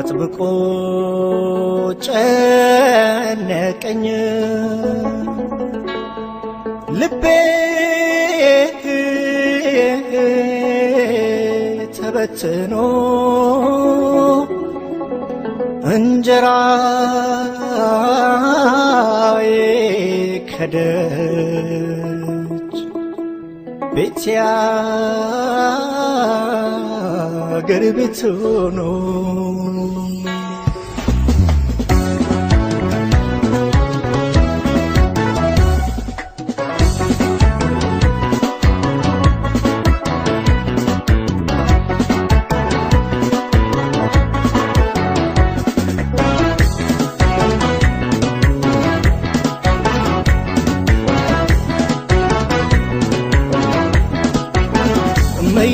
አጥብቆ ጨነቀኝ ልቤ ተበትኖ እንጀራዬ ከደጅ ቤቴ አገር ቤት ሆኖ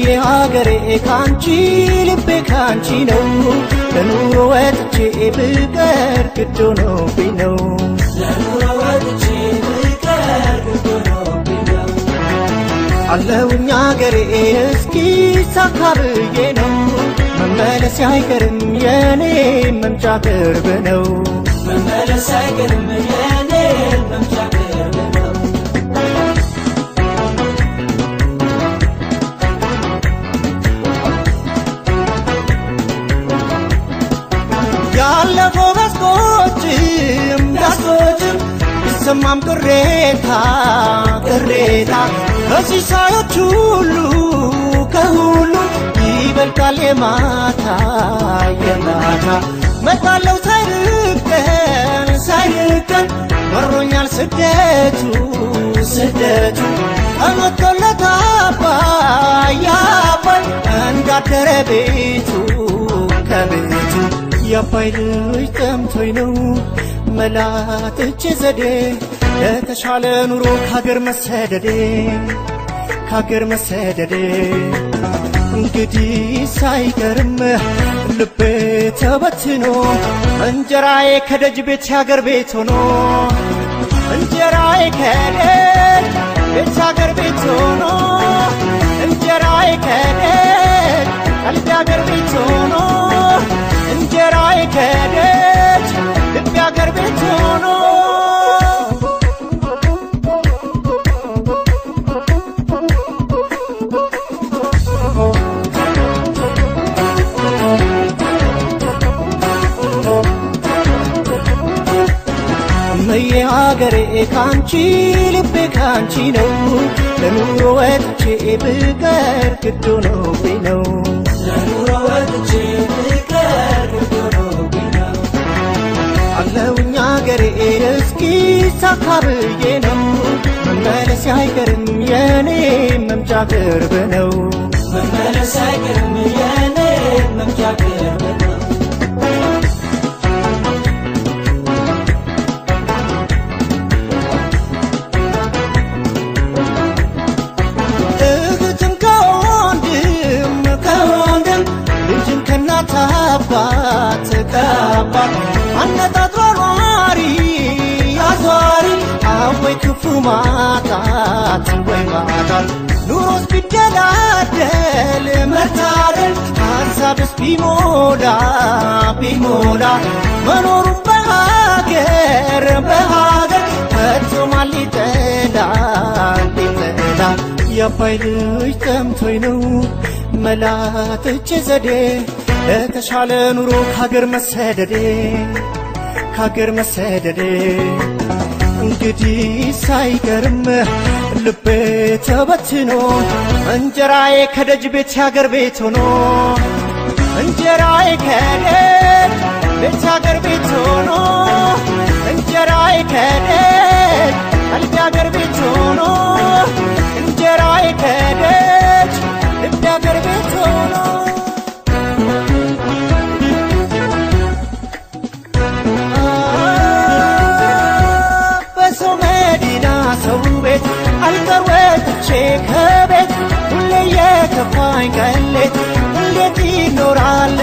የሀገሬ ካንቺ ልቤ ካንቺ ነው ለኑሮ ወጥቼ ብቀር ግድ ሆኖብኝ ነው ለኑሮ ወጥቼ ብቀር ግድ ሆኖብኝ ነው አለሁኝ አገሬ እስኪ ሳካ ብዬ ነው መመለስ አይቀርም የኔ መምጫ ቅርብ ነው መመለስ አይቀርም የኔ መምጫ ቅርብ ነው ያለፈው መስኮችም ዳሶችም ይሰማም ቅሬታ ከሲሳዮች ሁሉ ከሁሉ ይበልጣል የማታ መጣለው ሳይርቀን መሮኛል ስደቱ ተመቶለት አባይ እንዳደረ ቤቱ ከቤቱ የአባይ ልጅ ጠምቶኝ ነው መላጥቼ ዘዴ ለተሻለ ኑሮ ካገር መሰደዴ እንግዲህ ሳይገርም ልቤ ተበትኖ እንጀራዬ ከደጅ ቤት ያገር ቤት ሆኖ እንጀራዬ ከደጅ ቤት ያገር ቤት ሆኖ እንጀራዬ ከደጅ ቀልብ ያገር ቤት ሆኖ እንጀራዬ ከደጅ ልብ ያገር ቤት ሆኖ የሀገሬ ካንቺ ልቤ ካንቺ ነው ለኑሮ ወጥቼ ብቀር ግድ ሆኖብኝ ነው ለኑሮ ወጥቼ ብቀር ግድ ሆኖብኝ ነው አለሁኝ አገሬ እስኪ ሳካ ብዬ ነው መመለስ አይቀርም የኔ መምጫ ቅርብ ነው መመለስ አይቀርም የኔ መምጫ ቅርብ ነው አባት አነጣጥሮ ኗሪ አዟሪ አወይ ክፉ ማጣት ወይ ማጣት ኑሮስ ቢደላደል መታደል ሀሳብስ ቢሞላ መኖሩን በሀገር ፈጽሟል ሊጠላ የአባይ ልጅ ጠምቶኝ ነው መላጥቼ ዘዴ ለተሻለ ኑሮ ካገር መሰደዴ እንግዲህ ሳይገርም ልቤ ተበትኖ እንጀራዬ ከደጅ ቤት ያገር ቤት ሆኖ እንጀራዬ ከደጅ ቤት ያገር ቤት ሆኖ እንጀራዬ ከደጅ ቀልብ ያገር ቤት ሆኖ እንጀራዬ ከደጅ ልብ ያገር ቤት ሆኖ ሰው ቤት አልቀር ወጥቼ ከቤት ሁሌ የከፋኝ ቀሌት እንዴት ይኖራል